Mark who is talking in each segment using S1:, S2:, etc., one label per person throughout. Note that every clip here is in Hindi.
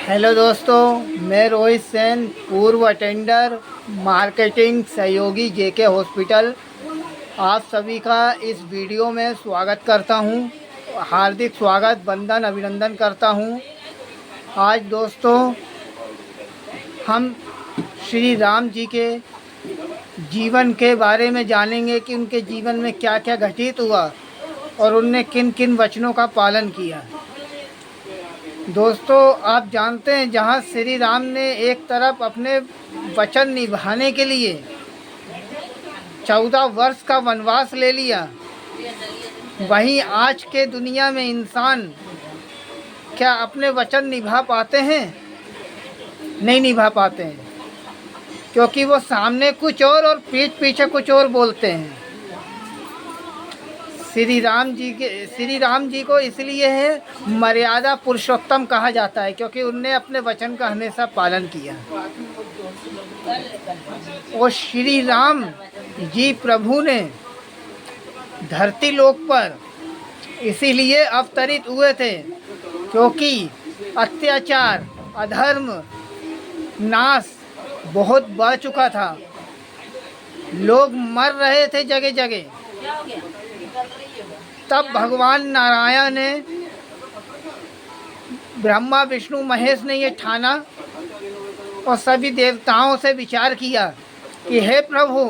S1: हेलो दोस्तों, मैं रोहित सेन, पूर्व अटेंडर मार्केटिंग सहयोगी जेके हॉस्पिटल, आप सभी का इस वीडियो में स्वागत करता हूं। हार्दिक स्वागत, वंदन, अभिनंदन करता हूं। आज दोस्तों हम श्री राम जी के जीवन के बारे में जानेंगे कि उनके जीवन में क्या क्या घटित हुआ और उनने किन किन वचनों का पालन किया। दोस्तों, आप जानते हैं, जहाँ श्री राम ने एक तरफ अपने वचन निभाने के लिए 14 वर्ष का वनवास ले लिया, वहीं आज के दुनिया में इंसान क्या अपने वचन निभा पाते हैं? नहीं निभा पाते हैं, क्योंकि वो सामने कुछ और पीठ पीछे कुछ और बोलते हैं। श्री राम जी को इसलिए है मर्यादा पुरुषोत्तम कहा जाता है, क्योंकि उनने अपने वचन का हमेशा पालन किया। और श्री राम जी प्रभु ने धरती लोक पर इसीलिए अवतरित हुए थे क्योंकि अत्याचार, अधर्म, नाश बहुत बढ़ चुका था। लोग मर रहे थे जगह जगह। तब भगवान नारायण ने, ब्रह्मा विष्णु महेश ने ये ठाना और सभी देवताओं से विचार किया कि हे प्रभु,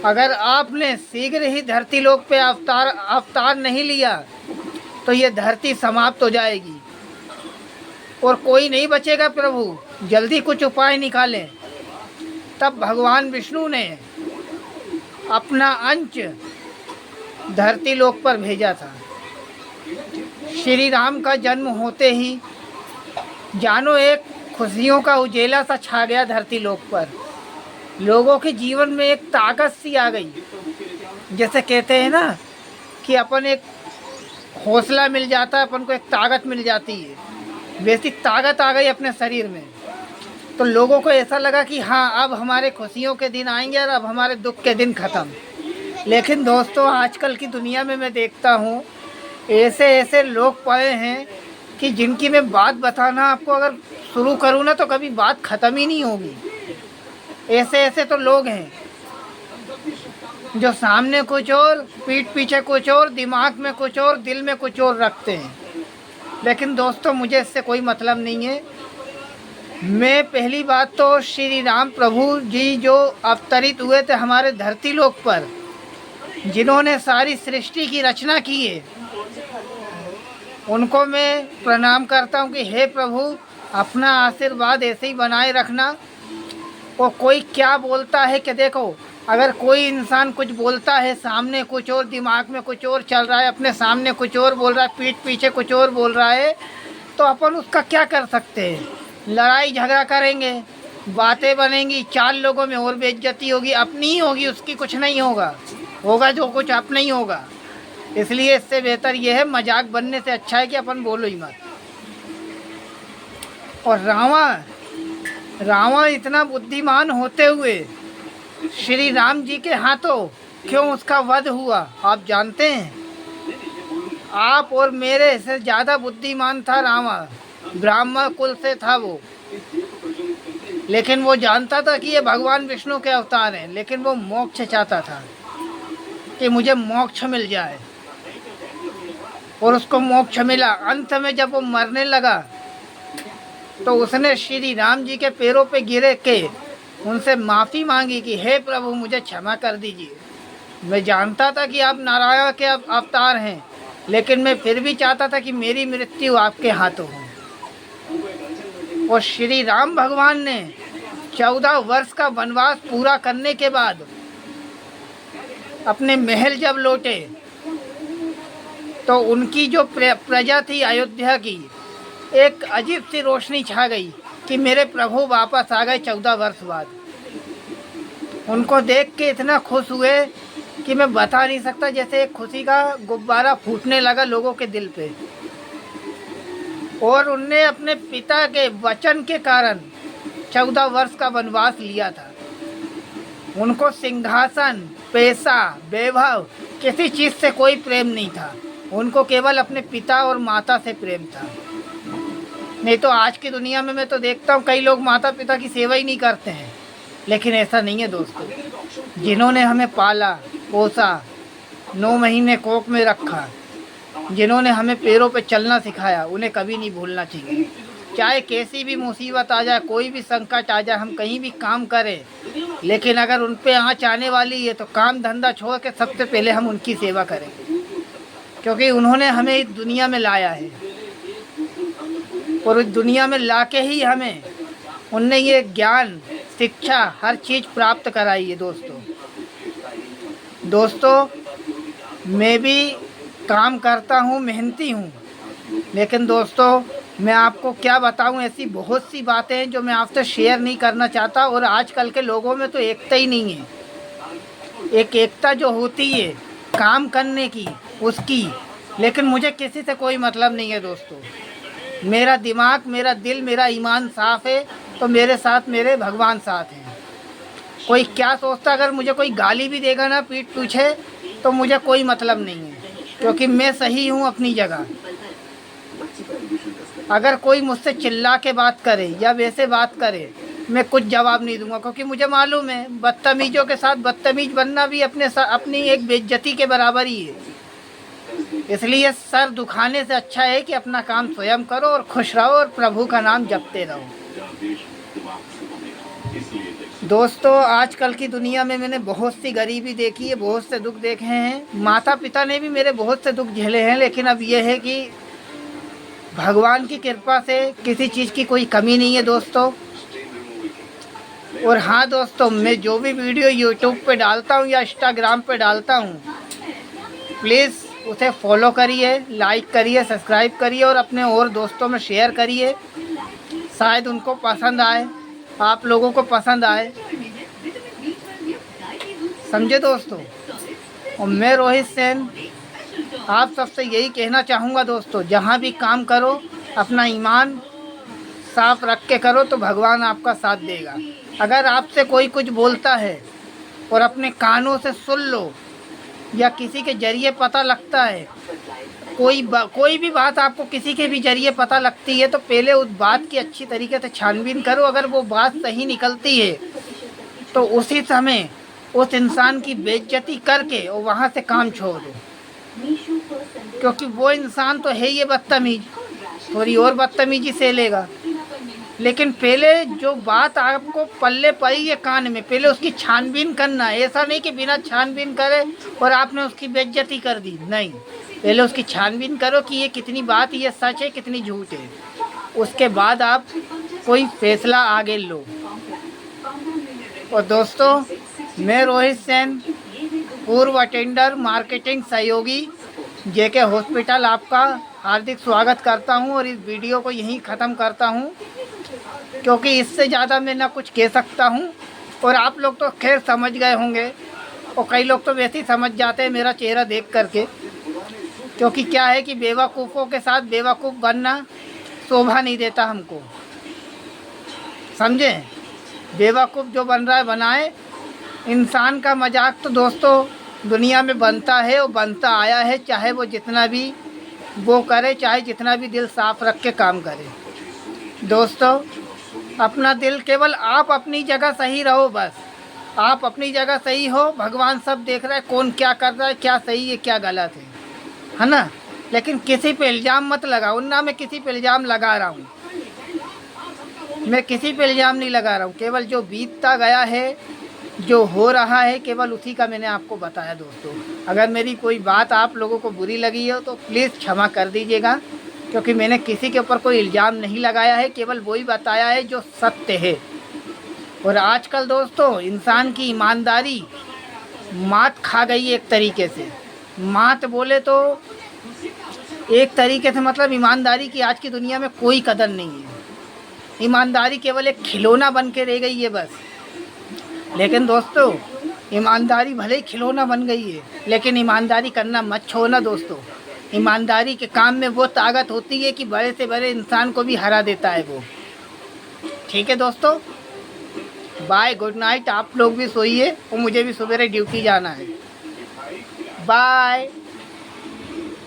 S1: अगर आपने शीघ्र ही धरती लोक पे अवतार नहीं लिया तो ये धरती समाप्त हो जाएगी और कोई नहीं बचेगा। प्रभु, जल्दी कुछ उपाय निकालें। तब भगवान विष्णु ने अपना अंश धरती लोक पर भेजा था। श्री राम का जन्म होते ही जानो एक खुशियों का उजेला सा छा गया धरती लोक पर। लोगों के जीवन में एक ताकत सी आ गई। जैसे कहते हैं ना कि अपन एक हौसला मिल जाता है, अपन को एक ताकत मिल जाती है, वैसी ताकत आ गई अपने शरीर में। तो लोगों को ऐसा लगा कि हाँ, अब हमारे खुशियों के दिन आएंगे और अब हमारे दुख के दिन ख़त्म। लेकिन दोस्तों, आजकल की दुनिया में मैं देखता हूँ ऐसे ऐसे लोग पड़े हैं कि जिनकी मैं बात बताना आपको अगर शुरू करूँ ना तो कभी बात ख़त्म ही नहीं होगी। ऐसे ऐसे तो लोग हैं जो सामने कुछ और, पीठ पीछे कुछ और, दिमाग में कुछ और, दिल में कुछ और रखते हैं। लेकिन दोस्तों, मुझे इससे कोई मतलब नहीं है। मैं पहली बात तो श्री राम प्रभु जी जो अवतरित हुए थे हमारे धरती लोक पर, जिन्होंने सारी सृष्टि की रचना की है, उनको मैं प्रणाम करता हूँ कि हे प्रभु, अपना आशीर्वाद ऐसे ही बनाए रखना। और कोई क्या बोलता है कि देखो, अगर कोई इंसान कुछ बोलता है, सामने कुछ और, दिमाग में कुछ और चल रहा है, अपने सामने कुछ और बोल रहा है, पीठ पीछे कुछ और बोल रहा है, तो अपन उसका क्या कर सकते हैं? लड़ाई झगड़ा करेंगे, बातें बनेंगी, 4 लोगों में और बेइज्जती होगी, अपनी ही होगी, उसकी कुछ नहीं होगा जो कुछ अपना ही होगा। इसलिए इससे बेहतर यह है, मजाक बनने से अच्छा है कि अपन बोलो ही मत। और रावण इतना बुद्धिमान होते हुए श्री राम जी के हाथों क्यों उसका वध हुआ, आप जानते हैं? आप और मेरे से ज़्यादा बुद्धिमान था रावण। ब्राह्मण कुल से था वो, लेकिन वो जानता था कि ये भगवान विष्णु के अवतार हैं। लेकिन वो मोक्ष चाहता था कि मुझे मोक्ष मिल जाए, और उसको मोक्ष मिला। अंत में जब वो मरने लगा तो उसने श्री राम जी के पैरों पे गिरे के उनसे माफ़ी मांगी कि हे प्रभु, मुझे क्षमा कर दीजिए। मैं जानता था कि आप नारायण के अवतार हैं, लेकिन मैं फिर भी चाहता था कि मेरी मृत्यु आपके हाथों हो। और श्री राम भगवान ने 14 वर्ष का वनवास पूरा करने के बाद अपने महल जब लौटे तो उनकी जो प्रजा थी अयोध्या की, एक अजीब सी रोशनी छा गई कि मेरे प्रभु वापस आ गए 14 वर्ष बाद। उनको देख के इतना खुश हुए कि मैं बता नहीं सकता। जैसे एक खुशी का गुब्बारा फूटने लगा लोगों के दिल पे। और उनने अपने पिता के वचन के कारण 14 वर्ष का वनवास लिया था। उनको सिंहासन, पैसा, वैभव, किसी चीज़ से कोई प्रेम नहीं था। उनको केवल अपने पिता और माता से प्रेम था। नहीं तो आज की दुनिया में मैं तो देखता हूँ कई लोग माता पिता की सेवा ही नहीं करते हैं, लेकिन ऐसा नहीं है दोस्तों। जिन्होंने हमें पाला पोसा, 9 महीने कोख में रखा, जिन्होंने हमें पैरों पे चलना सिखाया, उन्हें कभी नहीं भूलना चाहिए। चाहे कैसी भी मुसीबत आ जाए, कोई भी संकट आ जाए, हम कहीं भी काम करें, लेकिन अगर उन पे आँच आने वाली है तो काम धंधा छोड़ के सबसे पहले हम उनकी सेवा करेंगे, क्योंकि उन्होंने हमें इस दुनिया में लाया है और इस दुनिया में लाके ही हमें उनने ये ज्ञान, शिक्षा, हर चीज़ प्राप्त कराई है दोस्तों। मैं भी काम करता हूँ, मेहनती हूँ, लेकिन दोस्तों मैं आपको क्या बताऊँ, ऐसी बहुत सी बातें हैं जो मैं आपसे शेयर नहीं करना चाहता। और आजकल के लोगों में तो एकता ही नहीं है। एक एकता जो होती है काम करने की, उसकी, लेकिन मुझे किसी से कोई मतलब नहीं है दोस्तों। मेरा दिमाग, मेरा दिल, मेरा ईमान साफ़ है तो मेरे साथ मेरे भगवान साथ हैं। कोई क्या सोचता, अगर मुझे कोई गाली भी देगा ना पीठ पीछे, तो मुझे कोई मतलब नहीं है, क्योंकि मैं सही हूँ अपनी जगह। अगर कोई मुझसे चिल्ला के बात करे या वैसे बात करे, मैं कुछ जवाब नहीं दूंगा, क्योंकि मुझे मालूम है बदतमीज़ों के साथ बदतमीज़ बनना भी अपनी एक बेइज्जती के बराबर ही है। इसलिए सर दुखाने से अच्छा है कि अपना काम स्वयं करो और खुश रहो और प्रभु का नाम जपते रहो। दोस्तों आजकल की दुनिया में मैंने बहुत सी गरीबी देखी है, बहुत से दुख देखे हैं। माता पिता ने भी मेरे बहुत से दुख झेले हैं, लेकिन अब यह है कि भगवान की कृपा से किसी चीज़ की कोई कमी नहीं है दोस्तों। और हाँ दोस्तों, मैं जो भी वीडियो यूट्यूब पे डालता हूँ या इंस्टाग्राम पे डालता हूँ, प्लीज़ उसे फॉलो करिए, लाइक करिए, सब्सक्राइब करिए और अपने और दोस्तों में शेयर करिए। शायद उनको पसंद आए, आप लोगों को पसंद आए, समझे दोस्तों। और मैं रोहित सेन आप सबसे यही कहना चाहूँगा दोस्तों, जहाँ भी काम करो अपना ईमान साफ रख के करो तो भगवान आपका साथ देगा। अगर आपसे कोई कुछ बोलता है और अपने कानों से सुन लो या किसी के ज़रिए पता लगता है, कोई भी बात आपको किसी के भी ज़रिए पता लगती है, तो पहले उस बात की अच्छी तरीके से छानबीन करो। अगर वो बात सही निकलती है तो उसी समय उस इंसान की बेइज्जती करके और वहाँ से काम छोड़ दो, क्योंकि वो इंसान तो है ये बदतमीज, थोड़ी और बदतमीजी से लेगा। लेकिन पहले जो बात आपको पल्ले पड़ी है कान में, पहले उसकी छानबीन करना। ऐसा नहीं कि बिना छानबीन करे और आपने उसकी बेइज्जती कर दी, नहीं। पहले उसकी छानबीन करो कि ये कितनी बात ये सच है, कितनी झूठ है, उसके बाद आप कोई फैसला आगे लो। और दोस्तों मैं रोहित सेन, पूर्व अटेंडर, मार्केटिंग सहयोगी, जेके हॉस्पिटल, आपका हार्दिक स्वागत करता हूं। और इस वीडियो को यहीं ख़त्म करता हूं, क्योंकि इससे ज़्यादा मैं ना कुछ कह सकता हूं। और आप लोग तो खैर समझ गए होंगे, और कई लोग तो वैसे ही समझ जाते हैं मेरा चेहरा देख करके, क्योंकि क्या है कि बेवकूफ़ों के साथ बेवकूफ़ बनना शोभा नहीं देता हमको, समझे। बेवकूफ़ जो बन रहा है बनाए। इंसान का मजाक तो दोस्तों दुनिया में बनता है और बनता आया है, चाहे वो जितना भी वो करे, चाहे जितना भी दिल साफ रख के काम करे। दोस्तों अपना दिल, केवल आप अपनी जगह सही रहो, बस आप अपनी जगह सही हो, भगवान सब देख रहा है कौन क्या कर रहा है, क्या सही है क्या गलत है ना। लेकिन किसी पे इल्ज़ाम मत लगाओ ना। मैं किसी पे इल्ज़ाम लगा रहा हूँ, मैं किसी पे इल्ज़ाम नहीं लगा रहा हूँ। केवल जो बीतता गया है, जो हो रहा है, केवल उसी का मैंने आपको बताया दोस्तों। अगर मेरी कोई बात आप लोगों को बुरी लगी हो तो प्लीज़ क्षमा कर दीजिएगा, क्योंकि मैंने किसी के ऊपर कोई इल्ज़ाम नहीं लगाया है, केवल वही बताया है जो सत्य है। और आजकल दोस्तों इंसान की ईमानदारी मात खा गई है एक तरीके से। मात बोले तो एक तरीके से मतलब ईमानदारी की आज की दुनिया में कोई कदर नहीं है। ईमानदारी केवल एक खिलौना बन के रह गई है बस। लेकिन दोस्तों ईमानदारी भले ही खिलौना बन गई है, लेकिन ईमानदारी करना मत छोड़ना दोस्तों। ईमानदारी के काम में वो ताकत होती है कि बड़े से बड़े इंसान को भी हरा देता है वो। ठीक है दोस्तों, बाय, गुड नाइट। आप लोग भी सोइए और मुझे भी सवेरे ड्यूटी जाना है। बाय।